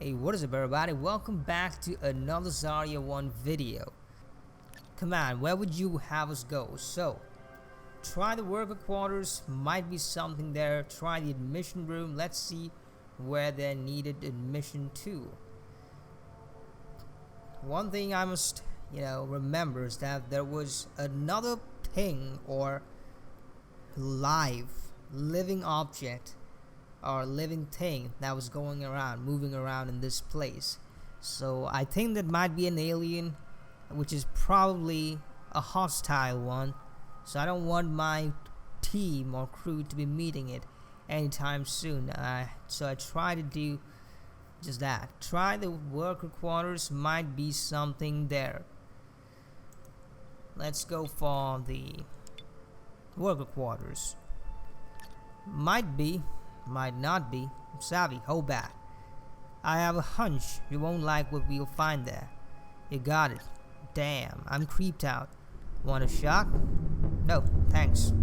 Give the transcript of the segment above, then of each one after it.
Hey, what is up everybody? Welcome back to another Zarya 1 video. Come on, where would you have us go? So, try the worker quarters, might be something there. Try the admission room, let's see where they needed admission to. One thing I must, remember is that there was another thing or living object or living thing that was moving around in this place. So I think that might be an alien, which is probably a hostile one. So I don't want my team or crew to be meeting it anytime soon. So I try to do just that. Try the worker quarters, might be something there. Let's go for the worker quarters. Might be, might not be. Savvy, hold back. I have a hunch you won't like what we'll find there. You got it. Damn, I'm creeped out. Want a shot? No, thanks.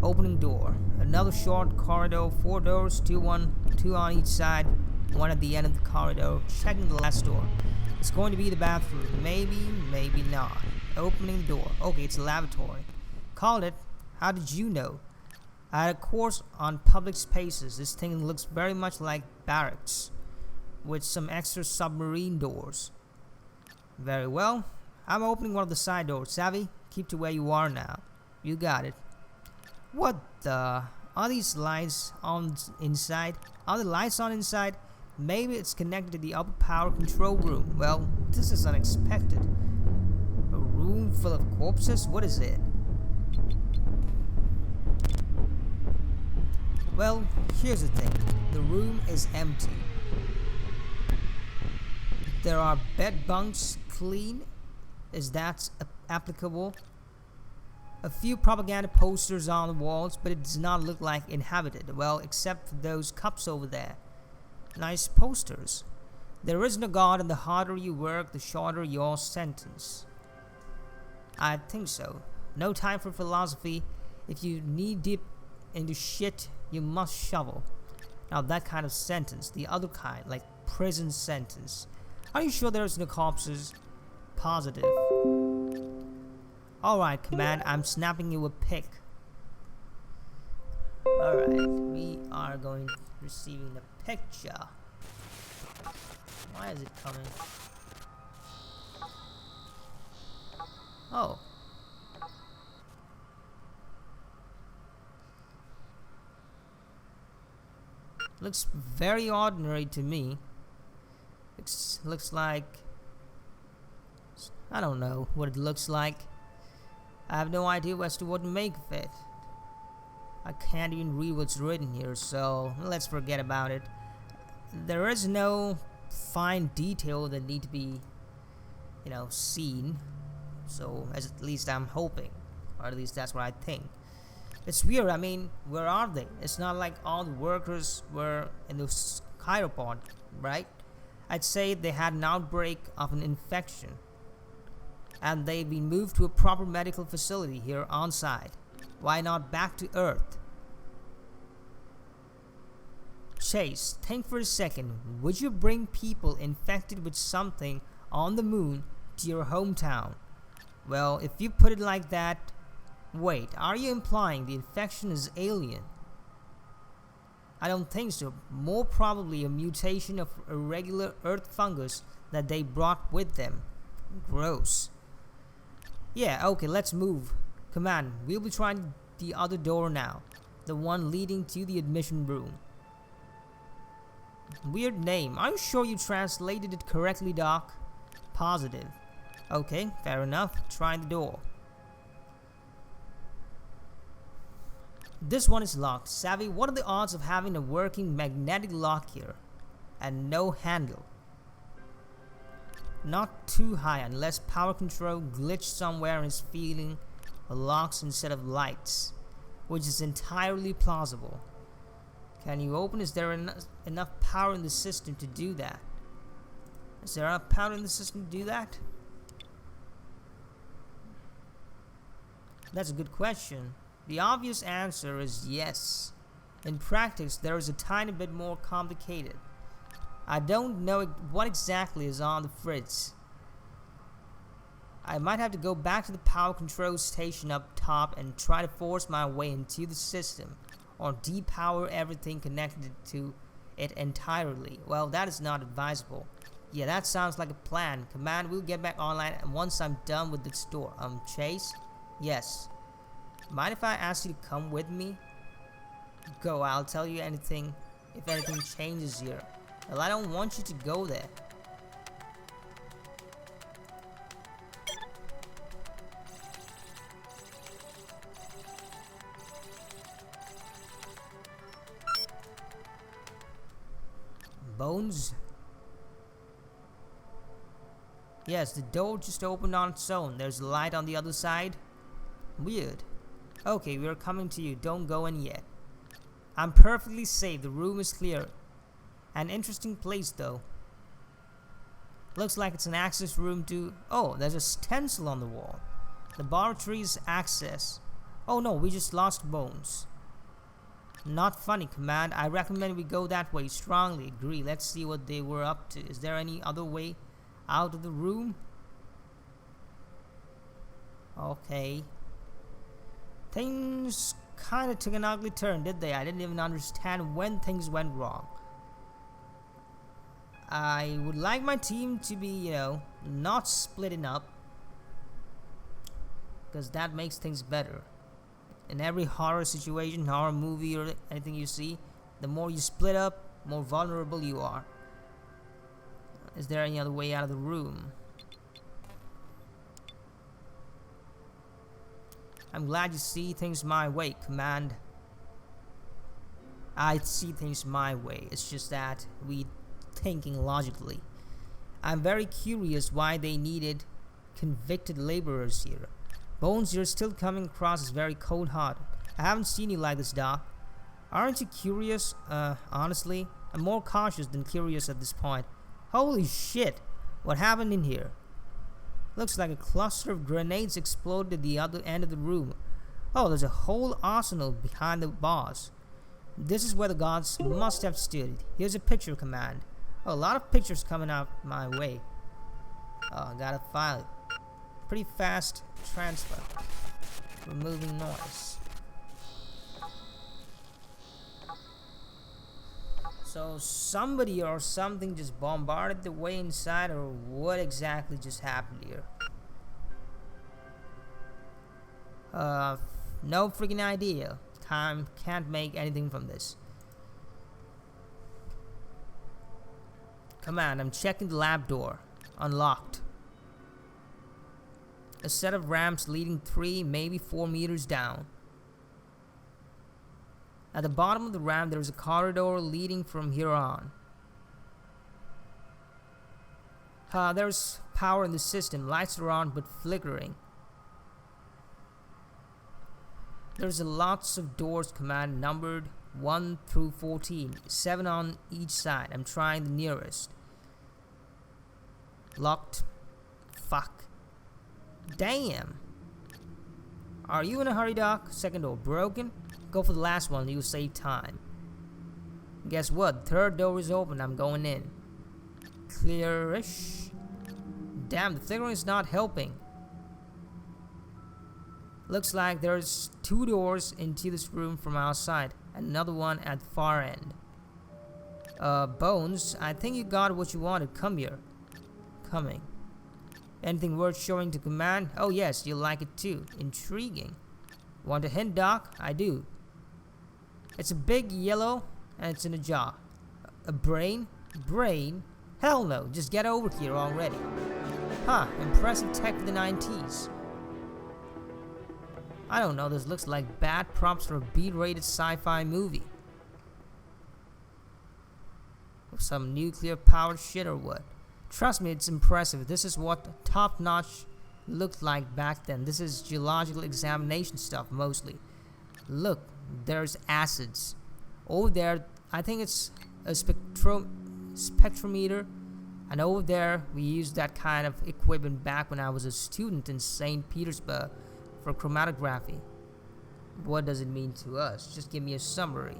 Opening door. Another short corridor, 4 doors, two on each side, one at the end of the corridor. Checking the last door. It's going to be the bathroom. Maybe, maybe not. Opening the door. Okay, it's a lavatory. Called it. How did you know? I had a course on public spaces. This thing looks very much like barracks, with some extra submarine doors. Very well. I'm opening one of the side doors. Savvy? Keep to where you are now. You got it. What the? Are these lights on inside? Are the lights on inside? Maybe it's connected to the upper power control room. Well, this is unexpected. A room full of corpses? What is it? Well, here's the thing. The room is empty. There are bed bunks clean. Is that applicable? A few propaganda posters on the walls, but it does not look like inhabited. Well, except for those cups over there. Nice posters. There is no God, and the harder you work, the shorter your sentence. I think so. No time for philosophy. If you knee deep into shit, you must shovel. Now that kind of sentence, the other kind, like prison sentence. Are you sure there's no corpses? Positive. Alright, command, I'm snapping you a pic. Alright, we are going to receiving the picture. Why is it coming? Oh. Looks very ordinary to me. Looks like, I don't know what it looks like. I have no idea as to what to make of it. I can't even read what's written here, so let's forget about it. There is no fine detail that need to be, seen. So at least I'm hoping, or at least that's what I think. It's weird. I mean, where are they? It's not like all the workers were in the chiropod, right? I'd say they had an outbreak of an infection, and they've been moved to a proper medical facility here on site. Why not back to Earth? Chase, think for a second. Would you bring people infected with something on the moon to your hometown? Well, if you put it like that, wait, are you implying the infection is alien? I don't think so. More probably a mutation of a regular Earth fungus that they brought with them. Gross. Yeah, okay, let's move. Come on, we'll be trying the other door now. The one leading to the admission room. Weird name. Are you sure you translated it correctly, Doc? Positive. Okay, fair enough. Try the door. This one is locked. Savvy, what are the odds of having a working magnetic lock here? And no handle. Not too high unless power control glitched somewhere and is feeling locks instead of lights, which is entirely plausible. Can you open? Is there enough power in the system to do that? Is there enough power in the system to do that? That's a good question. The obvious answer is yes. In practice, there is a tiny bit more complicated. I don't know what exactly is on the fritz. I might have to go back to the power control station up top and try to force my way into the system, or depower everything connected to it entirely. Well, that is not advisable. Yeah, that sounds like a plan. Command, we'll get back online once I'm done with this door. Chase? Yes. Mind if I ask you to come with me? Go, I'll tell you anything if anything changes here. Well, I don't want you to go there. Bones? Yes, the door just opened on its own. There's a light on the other side. Weird. Okay, we're coming to you. Don't go in yet. I'm perfectly safe. The room is clear. An interesting place, though. Looks like it's an access room to... Oh, there's a stencil on the wall. Laboratory's access. Oh no, we just lost Bones. Not funny, Command. I recommend we go that way. Strongly agree. Let's see what they were up to. Is there any other way out of the room? Okay. Things kind of took an ugly turn, did they? I didn't even understand when things went wrong. I would like my team to be, not splitting up, because that makes things better. In every horror situation, horror movie, or anything you see, the more you split up, more vulnerable you are. Is there any other way out of the room? I'm glad you see things my way, Command. I see things my way. It's just that we thinking logically. I'm very curious why they needed convicted laborers here. Bones, you're still coming across as very cold-hearted. I haven't seen you like this, Doc. Aren't you curious? Honestly, I'm more cautious than curious at this point. Holy shit! What happened in here? Looks like a cluster of grenades exploded at the other end of the room. Oh, there's a whole arsenal behind the bars. This is where the gods must have stood. Here's a picture, Command. Oh, a lot of pictures coming out my way. Oh, I gotta file it. Pretty fast transfer. Removing noise. So somebody or something just bombarded the way inside, or what exactly just happened here? No freaking idea. Can't make anything from this. Command, I'm checking the lab door. Unlocked. A set of ramps leading 3, maybe 4 meters down. At the bottom of the ramp, there is a corridor leading from here on. There's power in the system. Lights are on, but flickering. There's lots of doors, Command, numbered 1 through 14. 7 on each side. I'm trying the nearest. Locked. Fuck. Damn. Are you in a hurry, Doc? Second door broken? Go for the last one, you'll save time. Guess what? Third door is open. I'm going in. Clearish. Damn, the flickering is not helping. Looks like there's 2 doors into this room from outside, and another one at the far end. Bones, I think you got what you wanted. Come here. Coming. Anything worth showing to Command? Oh yes, you'll like it too. Intriguing. Want a hint, Doc? I do. It's a big yellow, and it's in a jar. A brain? Brain? Hell no, just get over here already. Huh, impressive tech for the 90s. I don't know, this looks like bad props for a B-rated sci-fi movie. Some nuclear powered shit or what? Trust me, it's impressive. This is what top-notch looked like back then. This is geological examination stuff mostly. Look, there's acids. Over there, I think it's a spectrometer. And over there, we used that kind of equipment back when I was a student in St. Petersburg for chromatography. What does it mean to us? Just give me a summary.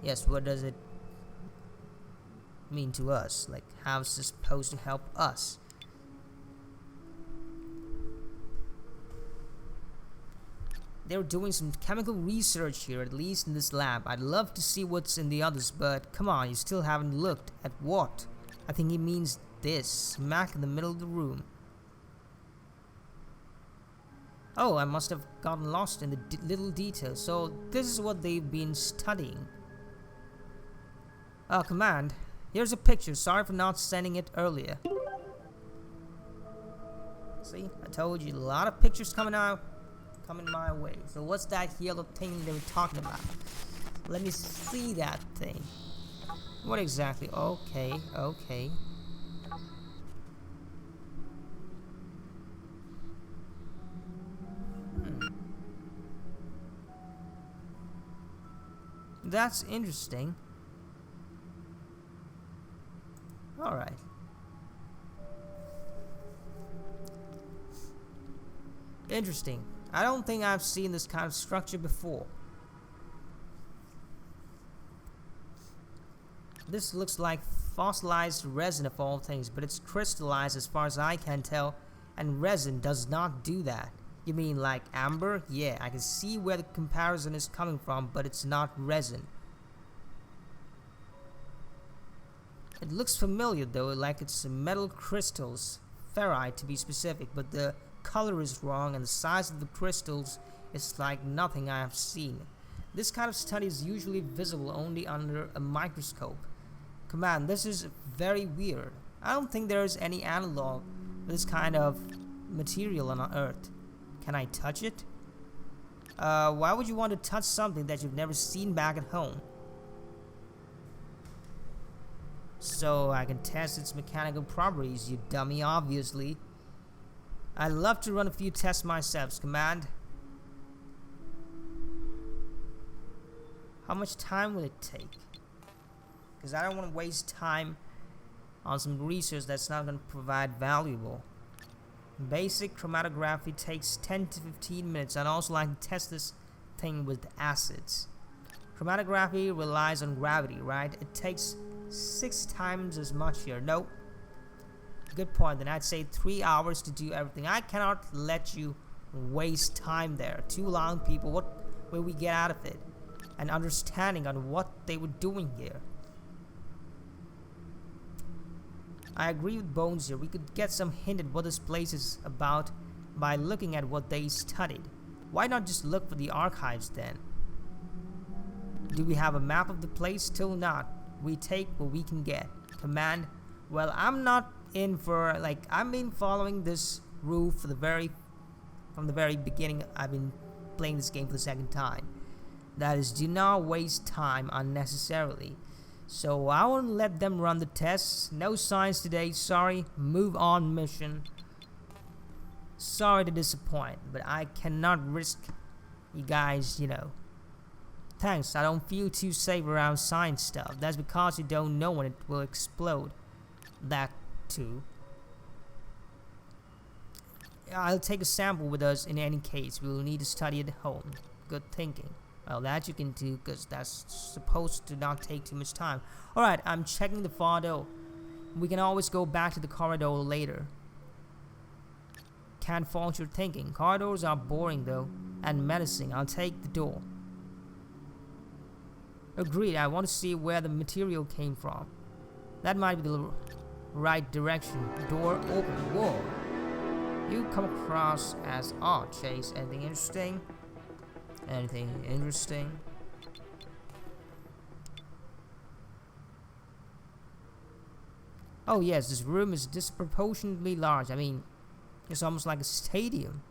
Yes, what does it... mean to us? Like, how's this supposed to help us? They're doing some chemical research here, at least in this lab. I'd love to see what's in the others, but come on, you still haven't looked at what? I think he means this, smack in the middle of the room. Oh, I must have gotten lost in the little details. So this is what they've been studying. Command, here's a picture. Sorry for not sending it earlier. See, I told you, a lot of pictures coming my way. So what's that yellow thing they were talking about? Let me see that thing. What exactly? Okay. That's interesting. Alright. Interesting. I don't think I've seen this kind of structure before. This looks like fossilized resin of all things, but it's crystallized as far as I can tell, and resin does not do that. You mean like amber? Yeah, I can see where the comparison is coming from, but it's not resin. It looks familiar though, like it's metal crystals, ferrite to be specific, but the color is wrong and the size of the crystals is like nothing I have seen. This kind of study is usually visible only under a microscope. Command, this is very weird. I don't think there is any analog for this kind of material on Earth. Can I touch it? Why would you want to touch something that you've never seen back at home? So I can test its mechanical properties, you dummy, obviously. I'd love to run a few tests myself, Command. How much time will it take? Because I don't want to waste time on some research that's not going to provide valuable. Basic chromatography takes 10 to 15 minutes. I'd also like to test this thing with acids. Chromatography relies on gravity, right? It takes 6 times as much here. Nope. Good point. Then I'd say 3 hours to do everything. I cannot let you waste time there. Too long, people. What will we get out of it? An understanding on what they were doing here. I agree with Bones here. We could get some hint at what this place is about by looking at what they studied. Why not just look for the archives then? Do we have a map of the place? Still not. We take what we can get. Command. Well, I'm not in for, like, I've been following this rule from the very beginning. I've been playing this game for the second time. That is, do not waste time unnecessarily. So I won't let them run the tests. No science today, sorry. Move on mission. Sorry to disappoint, but I cannot risk you guys, Thanks, I don't feel too safe around science stuff. That's because you don't know when it will explode. That too. I'll take a sample with us in any case. We will need to study at home. Good thinking. Well, that you can do because that's supposed to not take too much time. Alright, I'm checking the photo. We can always go back to the corridor later. Can't fault your thinking. Corridors are boring though, and menacing. I'll take the door. Agreed, I want to see where the material came from. That might be the right direction. Door open. Whoa. You come across as odd, Chase. Anything interesting? Anything interesting? Oh yes, this room is disproportionately large. I mean, it's almost like a stadium.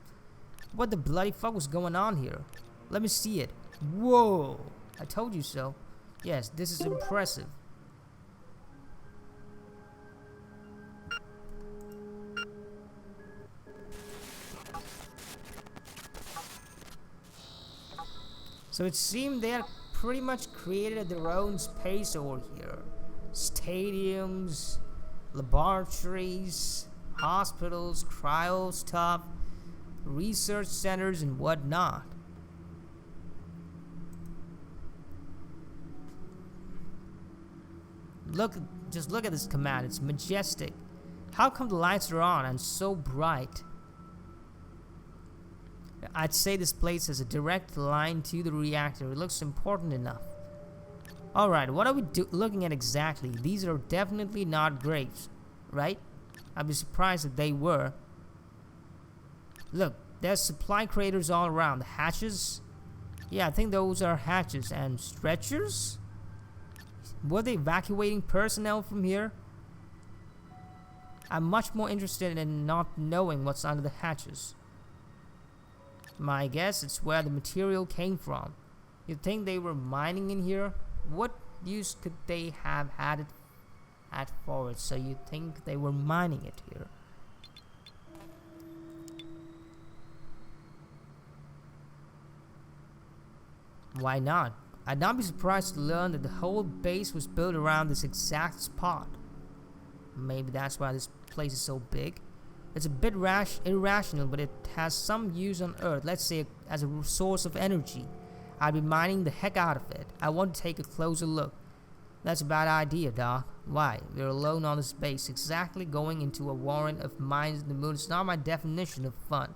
What the bloody fuck was going on here? Let me see it. Whoa! I told you so. Yes, this is impressive. So it seemed they had pretty much created their own space over here. Stadiums, laboratories, hospitals, cryo stuff, research centers, and whatnot. Look Just look at this command. It's majestic. How come the lights are on and so bright? I'd say this place has a direct line to the reactor. It looks important enough. Alright, what are we looking at exactly? These are definitely not graves, right? I'd be surprised if they were. Look, there's supply craters all around. The hatches? Yeah, I think those are hatches. And stretchers? Were they evacuating personnel from here? I'm much more interested in not knowing what's under the hatches. My guess it's where the material came from. You'd think they were mining in here? What use could they have had it at for it? So you'd think they were mining it here. Why not? I'd not be surprised to learn that the whole base was built around this exact spot. Maybe that's why this place is so big. It's a bit irrational, but it has some use on Earth. Let's say as a source of energy. I'd be mining the heck out of it. I want to take a closer look. That's a bad idea, Doc. Why? We're alone on this base, exactly going into a warren of mines in the moon. It's not my definition of fun.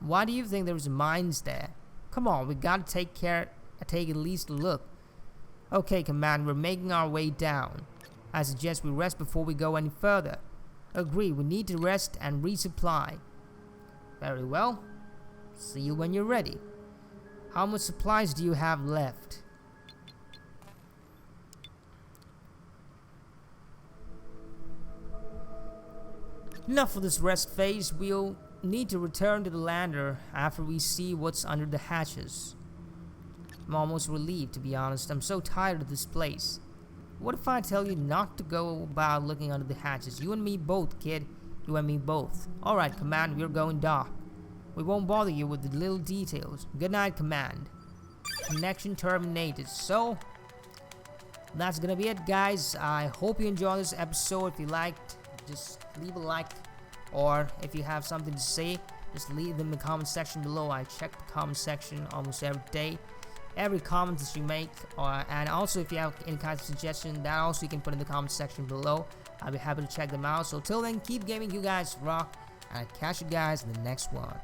Why do you think there's mines there? Come on, we gotta take at least a look. Okay, Command, we're making our way down. I suggest we rest before we go any further. Agree, we need to rest and resupply. Very well. See you when you're ready. How much supplies do you have left? Enough for this rest phase. We'll need to return to the lander after we see what's under the hatches. I'm almost relieved, to be honest. I'm so tired of this place. What if I tell you not to go about looking under the hatches? You and me both, kid. You and me both. Alright, Command, we're going dark. We won't bother you with the little details. Good night, Command. Connection terminated. So, that's gonna be it, guys. I hope you enjoyed this episode. If you liked, just leave a like. Or if you have something to say, just leave them in the comment section below. I check the comment section almost every day. Every comment that you make, and also if you have any kind of suggestion, that also you can put in the comment section below. I'll be happy to check them out. So till then, keep gaming, you guys rock, and I'll catch you guys in the next one.